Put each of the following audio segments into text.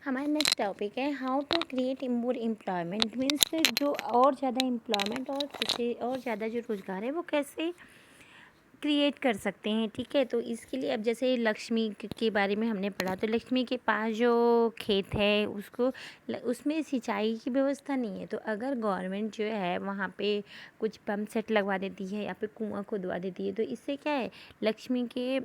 हमारा next topic है how to create more employment. Means जो और ज़्यादा एम्प्लॉयमेंट और उससे और ज़्यादा जो रोज़गार है वो कैसे क्रिएट कर सकते हैं। ठीक है, तो इसके लिए अब जैसे लक्ष्मी के बारे में हमने पढ़ा, तो लक्ष्मी के पास जो खेत है उसको उसमें सिंचाई की व्यवस्था नहीं है, तो अगर गवर्नमेंट जो है वहाँ पे कुछ पंप सेट लगवा देती है या फिर कुआं खुदवा देती है, तो इससे क्या है, लक्ष्मी के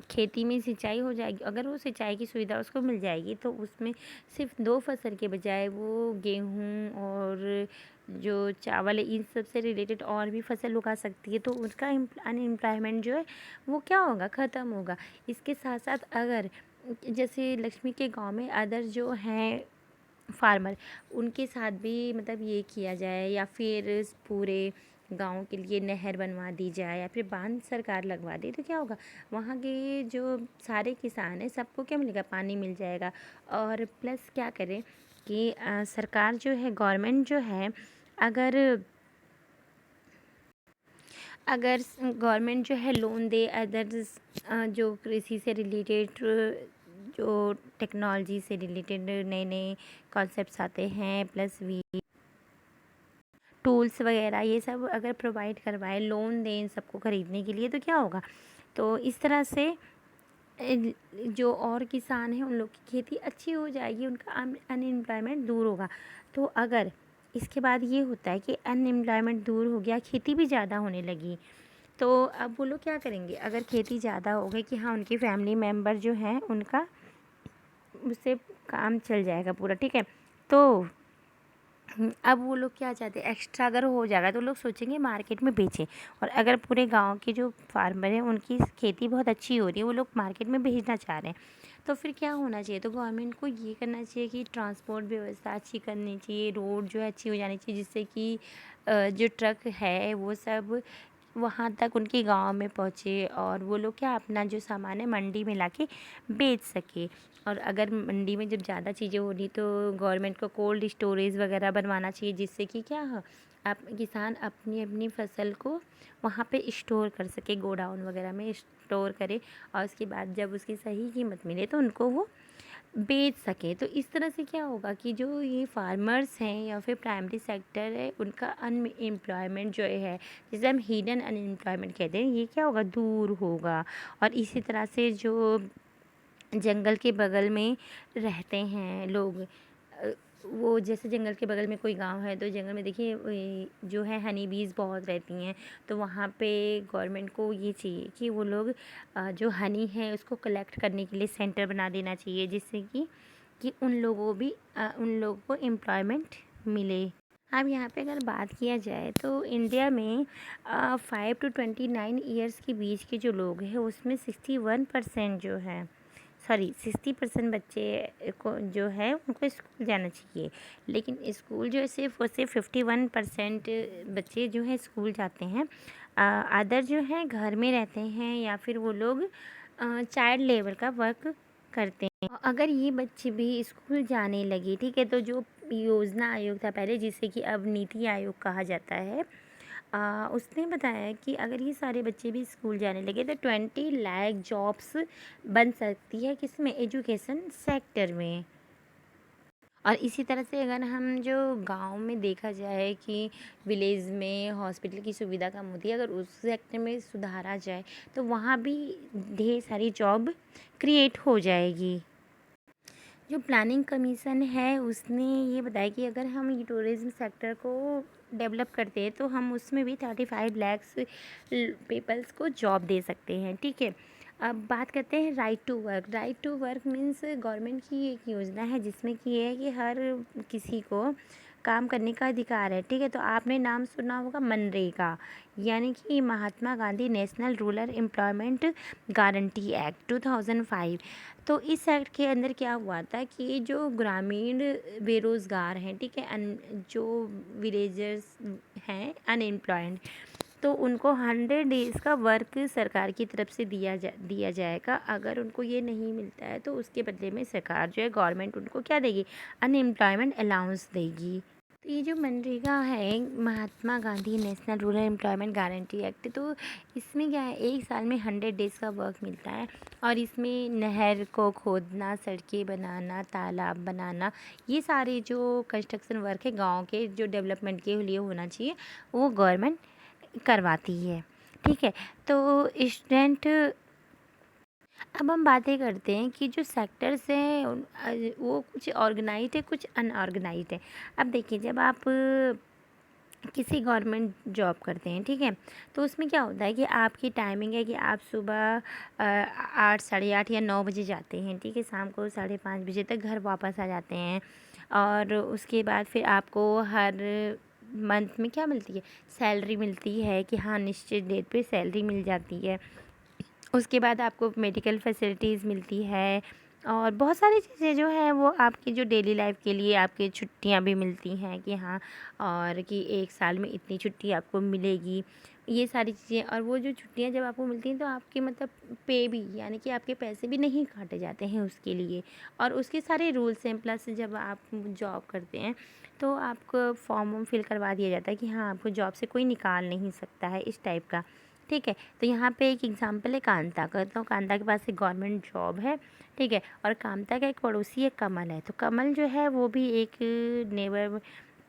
खेती में सिंचाई हो जाएगी। अगर वो सिंचाई की सुविधा उसको मिल जाएगी तो उसमें सिर्फ 2 फसल के बजाय वो गेहूँ और जो चावल है इन सब से रिलेटेड और भी फसल उगा सकती है, तो उसका अनएम्प्लॉयमेंट जो है वो क्या होगा, ख़त्म होगा। इसके साथ साथ अगर जैसे लक्ष्मी के गांव में अदर जो हैं फार्मर, उनके साथ भी मतलब ये किया जाए या फिर पूरे गांव के लिए नहर बनवा दी जाए या फिर बांध सरकार लगवा दे, तो क्या होगा, वहाँ के जो सारे किसान हैं सबको क्या मिलेगा, पानी मिल जाएगा। और प्लस क्या करें कि सरकार जो है, गवर्नमेंट जो है, अगर अगर गवर्नमेंट जो है लोन दे अदर्स जो कृषि से रिलेटेड जो टेक्नोलॉजी से रिलेटेड नए नए कॉन्सेप्ट्स आते हैं, प्लस भी टूल्स वगैरह ये सब अगर प्रोवाइड करवाए, लोन दें इन सबको ख़रीदने के लिए, तो क्या होगा, तो इस तरह से जो और किसान हैं उन लोग की खेती अच्छी हो जाएगी, उनका अनएम्प्लॉयमेंट दूर होगा। तो अगर इसके बाद ये होता है कि अनएम्प्लॉयमेंट दूर हो गया, खेती भी ज़्यादा होने लगी, तो अब वो लोग क्या करेंगे, अगर खेती ज़्यादा हो गई कि हाँ उनकी फैमिली मेम्बर जो हैं उनका उससे काम चल जाएगा पूरा, ठीक है। तो अब वो लोग क्या चाहते हैं, एक्स्ट्रा अगर हो जाएगा तो लोग सोचेंगे मार्केट में बेचें। और अगर पूरे गांव के जो फार्मर हैं उनकी खेती बहुत अच्छी हो रही है, वो लोग मार्केट में भेजना चाह रहे हैं, तो फिर क्या होना चाहिए, तो गवर्नमेंट को ये करना चाहिए कि ट्रांसपोर्ट व्यवस्था अच्छी करनी चाहिए, रोड जो है अच्छी हो जानी चाहिए, जिससे कि जो ट्रक है वो सब वहाँ तक उनके गांव में पहुँचे और वो लोग क्या अपना जो सामान है मंडी में लाके बेच सके। और अगर मंडी में जब ज़्यादा चीज़ें हो रही तो गवर्नमेंट को कोल्ड स्टोरेज वगैरह बनवाना चाहिए, जिससे कि क्या हो, आप किसान अपनी अपनी फसल को वहाँ पे स्टोर कर सके, गोडाउन वगैरह में स्टोर करे, और उसके बाद जब उसकी सही कीमत मिले तो उनको वो बेच सके। तो इस तरह से क्या होगा कि जो ये फार्मर्स हैं या फिर प्राइमरी सेक्टर है उनका अनएम्प्लॉयमेंट जो है, जिसे हम हिडन अनएम्प्लॉयमेंट कहते हैं, ये क्या होगा, दूर होगा। और इसी तरह से जो जंगल के बगल में रहते हैं लोग, वो जैसे जंगल के बगल में कोई गांव है तो जंगल में देखिए जो है हनी बीज़ बहुत रहती हैं, तो वहाँ पे गवर्नमेंट को ये चाहिए कि वो लोग जो हनी है उसको कलेक्ट करने के लिए सेंटर बना देना चाहिए, जिससे कि उन लोगों को एम्प्लॉयमेंट मिले। अब यहाँ पे अगर बात किया जाए तो इंडिया में 5 to 29 ईयर्स के बीच के जो लोग हैं उसमें 61% जो है, सॉरी 60% बच्चे को जो है उनको स्कूल जाना चाहिए, लेकिन स्कूल जो है सिर्फ और सिर्फ 51% बच्चे जो है स्कूल जाते हैं। अदर जो है घर में रहते हैं या फिर वो लोग चाइल्ड लेबर का वर्क करते हैं। अगर ये बच्चे भी स्कूल जाने लगे, ठीक है, तो जो योजना आयोग था पहले, जिसे कि अब नीति आयोग कहा जाता है, उसने बताया कि अगर ये सारे बच्चे भी स्कूल जाने लगे तो 20 लाख जॉब्स बन सकती है, किसमें, एजुकेशन सेक्टर में। और इसी तरह से अगर हम जो गांव में देखा जाए कि विलेज में हॉस्पिटल की सुविधा कम होती है, अगर उस सेक्टर में सुधारा जाए तो वहाँ भी ढेर सारी जॉब क्रिएट हो जाएगी। जो प्लानिंग कमीशन है उसने ये बताया कि अगर हम ये टूरिज़्म सेक्टर को डेवलप करते हैं तो हम उसमें भी 35 लैक्स पीपल्स को जॉब दे सकते हैं, ठीक है। अब बात करते हैं right to work. Right to work means government की एक योजना है जिसमें कि ये है कि हर किसी को काम करने का अधिकार है, ठीक है। तो आपने नाम सुना होगा मनरेगा, यानी कि Mahatma Gandhi national rural employment guarantee act 2005। तो इस एक्ट के अंदर क्या हुआ था कि जो ग्रामीण बेरोज़गार हैं, ठीक है, जो विलेजर्स हैं अनएम्प्लॉयड, तो उनको 100 डेज़ का वर्क सरकार की तरफ से दिया जाएगा। अगर उनको ये नहीं मिलता है तो उसके बदले में सरकार जो है, गवर्नमेंट उनको क्या देगी, अनएम्प्लॉयमेंट अलाउंस देगी। तो ये जो मनरेगा है, Mahatma Gandhi national rural employment guarantee act, तो इसमें क्या है, 1 साल में 100 डेज़ का वर्क मिलता है। और इसमें नहर को खोदना, सड़कें बनाना, तालाब बनाना, ये सारे जो कंस्ट्रक्शन वर्क है गांव के जो डेवलपमेंट के लिए होना चाहिए, वो गवर्नमेंट करवाती है। ठीक है। तो स्टूडेंट, अब हम बातें करते हैं कि जो सेक्टर्स हैं वो कुछ ऑर्गेनाइज्ड है, कुछ अनऑर्गेनाइज्ड है। अब देखिए, जब आप किसी गवर्नमेंट जॉब करते हैं, ठीक है, तो उसमें क्या होता है कि आपकी टाइमिंग है कि आप सुबह 8, साढ़े 8 या 9 बजे जाते हैं, ठीक है, शाम को 5:30 बजे तक घर वापस आ जाते हैं। और उसके बाद फिर आपको हर मंथ में क्या मिलती है, सैलरी मिलती है कि हाँ, निश्चित डेट पे सैलरी मिल जाती है। उसके बाद आपको मेडिकल फैसिलिटीज़ मिलती है और बहुत सारी चीज़ें जो हैं वो आपकी जो डेली लाइफ के लिए, आपकी छुट्टियां भी मिलती हैं कि हाँ, और कि 1 साल में इतनी छुट्टी आपको मिलेगी, ये सारी चीज़ें। और वो जो छुट्टियां जब आपको मिलती हैं तो आपके मतलब पे भी, यानी कि आपके पैसे भी नहीं काटे जाते हैं उसके लिए। और उसके सारे रूल्स हैं। प्लस जब आप जॉब करते हैं तो आपको फॉर्म वॉर्म फिल करवा दिया जाता है कि हाँ, आपको जॉब से कोई निकाल नहीं सकता है, इस टाइप का। ठीक है। तो यहाँ पे एक एग्जांपल है कांता का। तो कांता के पास एक गवर्नमेंट जॉब है, ठीक है, और कांता का एक पड़ोसी है, कमल है। तो कमल जो है वो भी एक नेबर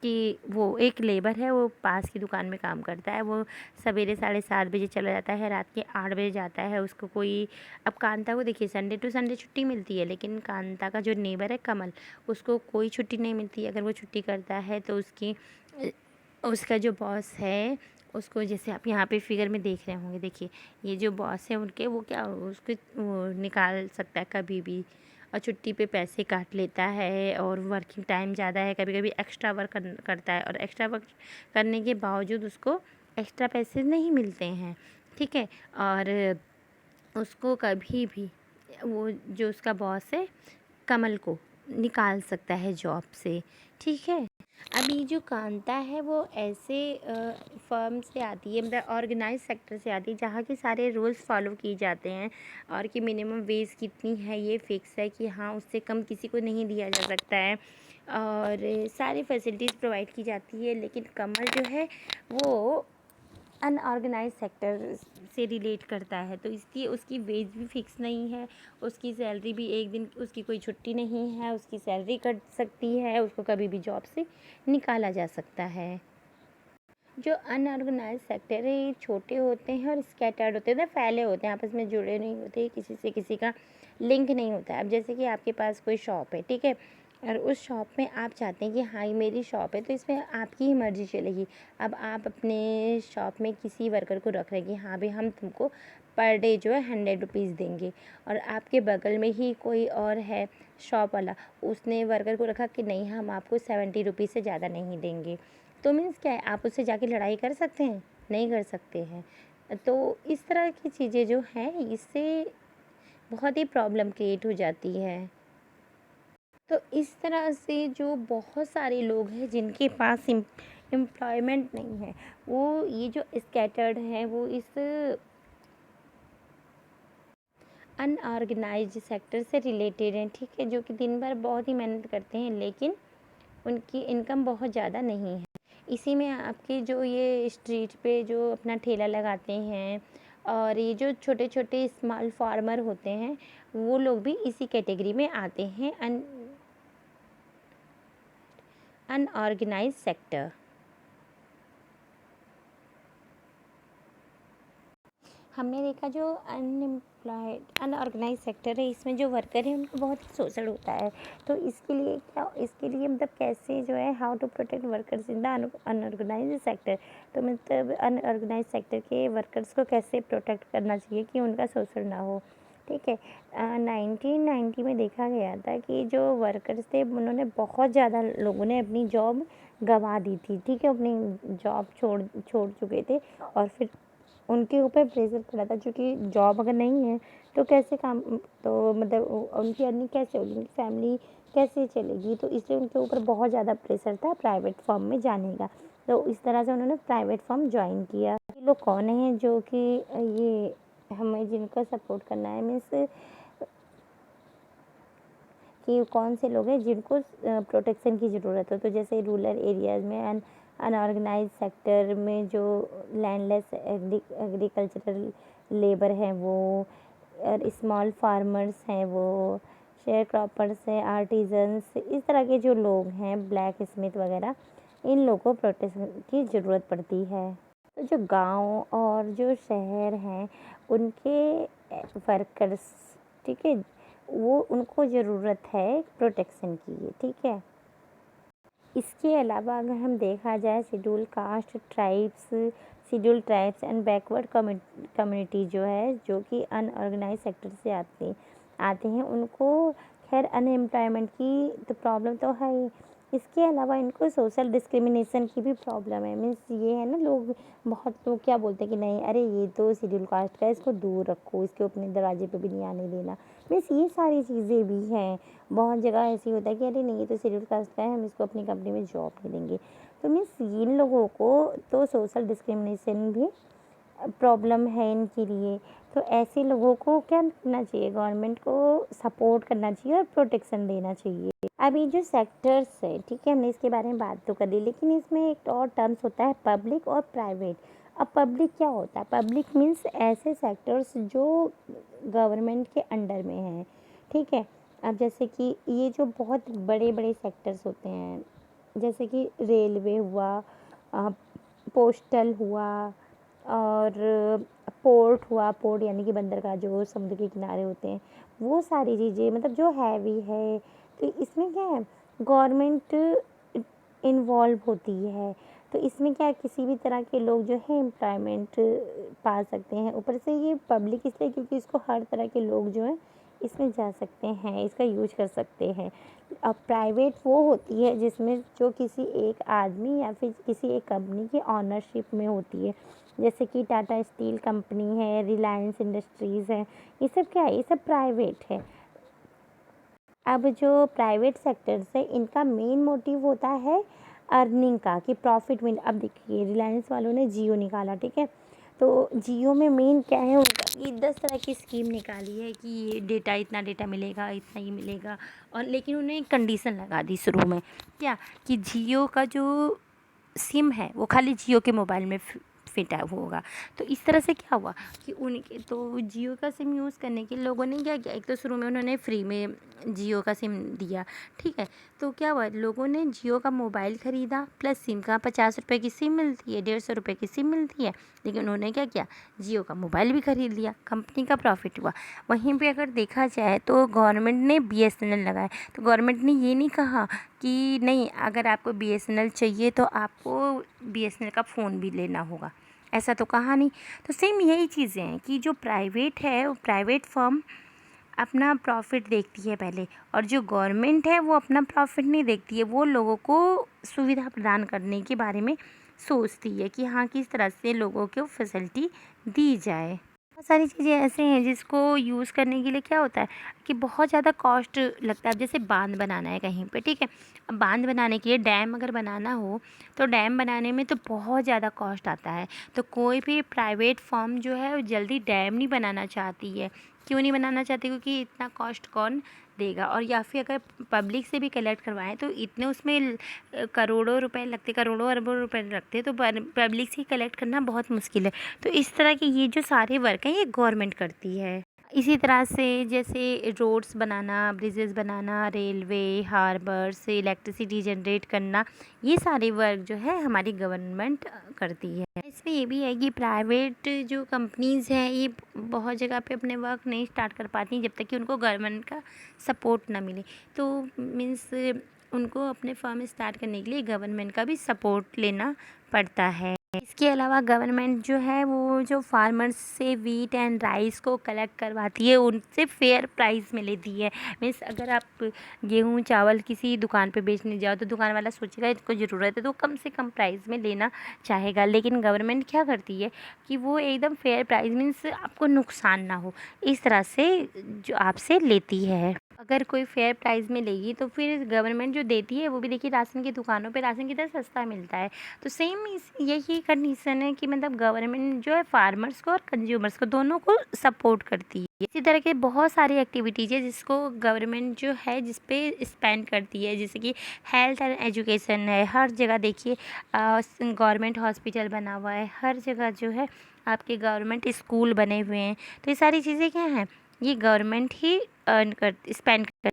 की, वो एक लेबर है, वो पास की दुकान में काम करता है। वो सवेरे 7:30 बजे चला जाता है, रात के 8 बजे जाता है। उसको कोई, अब कांता को देखिए संडे टू संडे छुट्टी मिलती है, लेकिन कांता का जो नेबर है कमल, उसको कोई छुट्टी नहीं मिलती। अगर वो छुट्टी करता है तो उसका जो बॉस है उसको, जैसे आप यहाँ पे फिगर में देख रहे होंगे, देखिए ये जो बॉस है उनके, वो क्या उसको वो निकाल सकता है कभी भी, और छुट्टी पे पैसे काट लेता है। और वर्किंग टाइम ज़्यादा है, कभी कभी एक्स्ट्रा वर्क करता है, और एक्स्ट्रा वर्क करने के बावजूद उसको एक्स्ट्रा पैसे नहीं मिलते हैं। ठीक है। और उसको कभी भी वो जो उसका बॉस है कमल को निकाल सकता है जॉब से। ठीक है। अभी जो कांता है वो ऐसे फर्म से आती है, मतलब ऑर्गेनाइज सेक्टर से आती है, जहाँ के सारे रूल्स फॉलो किए जाते हैं। और कि मिनिमम वेज कितनी है ये फिक्स है कि हाँ, उससे कम किसी को नहीं दिया जा सकता है। और सारी फैसिलिटीज़ प्रोवाइड की जाती है। लेकिन कमल जो है वो अनऑर्गेनाइज सेक्टर से रिलेट करता है, तो इसलिए उसकी वेज भी फिक्स नहीं है, उसकी सैलरी भी, एक दिन उसकी कोई छुट्टी नहीं है, उसकी सैलरी कट सकती है, उसको कभी भी जॉब से निकाला जा सकता है। जो अनऑर्गेनाइज सेक्टर है ये छोटे होते हैं और स्कैटर्ड होते हैं, फैले होते हैं, आपस में जुड़े नहीं होते, किसी से किसी का लिंक नहीं होता है। अब जैसे कि आपके पास कोई शॉप है, ठीक है, और उस शॉप में आप चाहते हैं कि हाँ, ये मेरी शॉप है, तो इसमें आपकी ही मर्ज़ी चलेगी। अब आप अपने शॉप में किसी वर्कर को रख रहे हैं कि हाँ भाई, हम तुमको पर डे जो है 100 रुपीज़ देंगे, और आपके बगल में ही कोई और है शॉप वाला, उसने वर्कर को रखा कि नहीं, हम आपको 70 रुपीज़ से ज़्यादा नहीं देंगे। तो मीन्स क्या है, आप उससे जाके लड़ाई कर सकते हैं? नहीं कर सकते हैं। तो इस तरह की चीज़ें जो हैं, इससे बहुत ही प्रॉब्लम क्रिएट हो जाती है। तो इस तरह से जो बहुत सारे लोग हैं जिनके पास एम्प्लॉयमेंट नहीं है, वो ये जो स्कैटर्ड हैं, वो इस अनऑर्गेनाइज्ड सेक्टर से रिलेटेड हैं, ठीक है, जो कि दिन भर बहुत ही मेहनत करते हैं, लेकिन उनकी इनकम बहुत ज़्यादा नहीं है। इसी में आपके जो ये स्ट्रीट पे जो अपना ठेला लगाते हैं, और ये जो छोटे छोटे स्मॉल फार्मर होते हैं, वो लोग भी इसी कैटेगरी में आते हैं, अनऑर्गेनाइज सेक्टर। हमने देखा जो अनएम्प्लॉयड अनऑर्गेनाइज सेक्टर है, इसमें जो वर्कर है उनका बहुत ही शोषण होता है। तो इसके लिए मतलब कैसे जो है, how to protect workers in the unorganised sector. तो मतलब अनऑर्गेनाइज सेक्टर के वर्कर्स को कैसे प्रोटेक्ट करना चाहिए कि उनका शोषण ना हो। ठीक है। 1990 में देखा गया था कि जो वर्कर्स थे, उन्होंने बहुत ज़्यादा लोगों ने अपनी जॉब गंवा दी थी। ठीक है, अपनी जॉब छोड़ छोड़ चुके थे, और फिर उनके ऊपर प्रेशर पड़ा था, क्योंकि जॉब अगर नहीं है तो कैसे काम, तो मतलब उनकी अर्निंग कैसे होगी, उनकी फैमिली कैसे चलेगी। तो इसलिए उनके ऊपर बहुत ज़्यादा प्रेशर था प्राइवेट फर्म में जाने का। तो इस तरह से उन्होंने प्राइवेट फर्म ज्वाइन किया। ये लोग कौन हैं जो कि ये हमें जिनको सपोर्ट करना है, मीन्स कि कौन से लोग हैं जिनको प्रोटेक्शन की ज़रूरत हो। तो जैसे रूरल एरियाज़ में अनऑर्गेनाइज सेक्टर में जो लैंडलेस एग्रीकल्चरल लेबर हैं वो, और स्मॉल फार्मर्स हैं वो, शेयर क्रॉपर्स हैं, आर्टिजन्स, इस तरह के जो लोग हैं, ब्लैक स्मिथ वगैरह, इन लोगों को प्रोटेक्शन की ज़रूरत पड़ती है। तो जो गांव और जो शहर हैं उनके वर्कर्स, ठीक है, वो उनको ज़रूरत है प्रोटेक्शन की, ठीक है। इसके अलावा अगर हम देखा जाए schedule tribes and backward community जो है, जो कि अनऑर्गेनाइज सेक्टर से आते हैं, उनको खैर अनएम्प्लॉयमेंट की तो प्रॉब्लम तो है ही। इसके अलावा इनको सोशल डिस्क्रिमिनेशन की भी प्रॉब्लम है। मीन्स ये है ना, बहुत लोग क्या बोलते हैं कि नहीं, अरे ये तो शेड्यूल कास्ट का है, इसको दूर रखो, इसके अपने दरवाजे पे भी नहीं आने देना। मीन्स ये सारी चीज़ें भी हैं। बहुत जगह ऐसी होता है कि अरे नहीं, ये तो शेड्यूल कास्ट का है, हम इसको अपनी कंपनी में जॉब नहीं देंगे। तो मीन्स इन लोगों को तो सोशल डिस्क्रिमिनेशन भी प्रॉब्लम है इनके लिए। तो ऐसे लोगों को क्या करना चाहिए, गवर्नमेंट को सपोर्ट करना चाहिए और प्रोटेक्शन देना चाहिए। अब ये जो सेक्टर्स है, ठीक है, हमने इसके बारे में बात तो कर ली, लेकिन इसमें एक और टर्म्स होता है पब्लिक और प्राइवेट। अब पब्लिक क्या होता है? पब्लिक मीन्स ऐसे सेक्टर्स जो गवर्नमेंट के अंडर में हैं, ठीक है। अब जैसे कि ये जो बहुत बड़े बड़े सेक्टर्स होते हैं, जैसे कि रेलवे हुआ, पोस्टल हुआ, और पोर्ट हुआ। पोर्ट यानी कि बंदरगाह जो समुद्र के किनारे होते हैं, वो सारी चीज़ें मतलब जो हैवी है। तो इसमें क्या है, गवर्नमेंट इन्वॉल्व होती है। तो इसमें क्या है, किसी भी तरह के लोग जो है एम्प्लॉयमेंट पा सकते हैं। ऊपर से ये पब्लिक इसलिए क्योंकि इसको हर तरह के लोग जो हैं इसमें जा सकते हैं, इसका यूज कर सकते हैं। अब प्राइवेट वो होती है जिसमें जो किसी एक आदमी या फिर किसी एक कंपनी की ऑनरशिप में होती है, जैसे कि टाटा स्टील कंपनी है, रिलायंस इंडस्ट्रीज़ है, ये सब क्या है, ये सब प्राइवेट है। अब जो प्राइवेट सेक्टर्स है, इनका मेन मोटिव होता है अर्निंग का, कि प्रॉफिट मिल। अब देखिए रिलायंस वालों ने जियो निकाला, ठीक है, तो जियो में मेन क्या है उनका, कि 10 तरह की स्कीम निकाली है कि ये डेटा, इतना डेटा मिलेगा, इतना ही मिलेगा। और लेकिन उन्हें एक कंडीशन लगा दी शुरू में, क्या, कि जियो का जो सिम है वो खाली जियो के मोबाइल में फिट होगा। तो इस तरह से क्या हुआ कि उनके तो जियो का सिम यूज़ करने के लोगों ने क्या किया, एक तो शुरू में उन्होंने फ्री में जियो का सिम दिया, ठीक है। तो क्या हुआ, लोगों ने जियो का मोबाइल ख़रीदा प्लस सिम का, 50 रुपये की सिम मिलती है, 150 रुपये की सिम मिलती है, लेकिन उन्होंने क्या किया, जियो का मोबाइल भी ख़रीद लिया, कंपनी का प्रॉफिट हुआ। वहीं पे अगर देखा जाए तो गवर्नमेंट ने BSNL लगाया, तो गवर्नमेंट ने ये नहीं कहा कि नहीं, अगर आपको BSNL चाहिए तो आपको BSNL का फ़ोन भी लेना होगा, ऐसा तो कहा नहीं। तो सेम यही चीज़ें हैं कि जो प्राइवेट है, वो प्राइवेट फर्म अपना प्रॉफिट देखती है पहले, और जो गवर्नमेंट है वो अपना प्रॉफिट नहीं देखती है, वो लोगों को सुविधा प्रदान करने के बारे में सोचती है कि हाँ, किस तरह से लोगों को फैसिलिटी दी जाए। बहुत सारी चीज़ें ऐसे हैं जिसको यूज़ करने के लिए क्या होता है कि बहुत ज़्यादा कॉस्ट लगता है। जैसे बांध बनाना है कहीं पे, ठीक है, अब बांध बनाने के लिए, डैम अगर बनाना हो तो डैम बनाने में तो बहुत ज़्यादा कॉस्ट आता है। तो कोई भी प्राइवेट फर्म जो है वो जल्दी डैम नहीं बनाना चाहती है। क्यों नहीं बनाना चाहती? क्योंकि इतना कॉस्ट कौन देगा। और या फिर अगर पब्लिक से भी कलेक्ट करवाएं तो इतने उसमें करोड़ों रुपए लगते, करोड़ों अरबों रुपए लगते, तो पब्लिक से कलेक्ट करना बहुत मुश्किल है। तो इस तरह के ये जो सारे वर्क हैं ये गवर्नमेंट करती है। इसी तरह से जैसे रोड्स बनाना, ब्रिजेस बनाना, रेलवे, हार्बर्स, इलेक्ट्रिसिटी जनरेट करना, ये सारे वर्क जो है हमारी गवर्नमेंट करती है। इसमें ये भी है कि प्राइवेट जो कंपनीज़ हैं ये बहुत जगह पे अपने वर्क नहीं स्टार्ट कर पाती जब तक कि उनको गवर्नमेंट का सपोर्ट ना मिले। तो मीन्स उनको अपने फर्म स्टार्ट करने के लिए गवर्नमेंट का भी सपोर्ट लेना पड़ता है। इसके अलावा गवर्नमेंट जो है वो जो फार्मर्स से वीट एंड राइस को कलेक्ट करवाती है, उनसे फेयर प्राइस में लेती है। मीन्स अगर आप गेहूँ चावल किसी दुकान पे बेचने जाओ तो दुकान वाला सोचेगा इसको ज़रूरत है तो कम से कम प्राइस में लेना चाहेगा, लेकिन गवर्नमेंट क्या करती है कि वो एकदम फेयर प्राइस, मीन्स आपको नुकसान ना हो, इस तरह से जो आपसे लेती है। अगर कोई फेयर प्राइस में लेगी तो फिर गवर्नमेंट जो देती है वो भी देखिए राशन की दुकानों पे राशन कितना सस्ता मिलता है। तो सेम इस यही कंडीशन है कि मतलब गवर्नमेंट जो है फार्मर्स को और कंज्यूमर्स को दोनों को सपोर्ट करती है। इसी तरह के बहुत सारी एक्टिविटीज़ है जिसको गवर्नमेंट जो है जिस पे स्पेंड करती है, जैसे कि हेल्थ एंड एजुकेशन है। हर जगह देखिए गवर्नमेंट हॉस्पिटल बना हुआ है, हर जगह जो है आपके गवर्नमेंट स्कूल बने हुए हैं। तो ये सारी चीज़ें क्या हैं, ये गवर्नमेंट ही अर्न कर स्पेंड कर।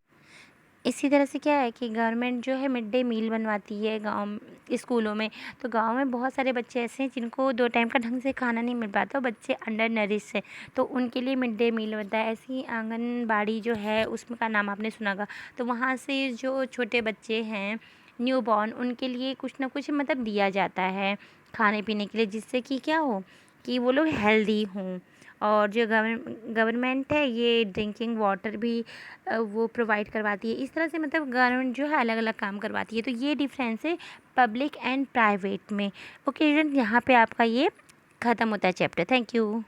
इसी तरह से क्या है कि गवर्नमेंट जो है मिड डे मील बनवाती है गाँव स्कूलों में। तो गाँव में बहुत सारे बच्चे ऐसे हैं जिनको 2 टाइम का ढंग से खाना नहीं मिल पाता, बच्चे अंडर नरिश है, तो उनके लिए मिड डे मील बनता है। ऐसे ही आंगनबाड़ी जो है उसमें का नाम आपने सुना होगा, तो वहाँ से जो छोटे बच्चे हैं न्यू बॉर्न उनके लिए कुछ ना कुछ मतलब दिया जाता है खाने पीने के लिए, जिससे कि क्या हो कि वो लोग हेल्दी हों। और जो गवर्नमेंट है ये ड्रिंकिंग वाटर भी वो प्रोवाइड करवाती है। इस तरह से मतलब गवर्नमेंट जो है अलग अलग काम करवाती है। तो ये डिफरेंस है पब्लिक एंड प्राइवेट में। ओके स्टूडेंट, यहाँ पे आपका ये ख़त्म होता है चैप्टर। Thank you.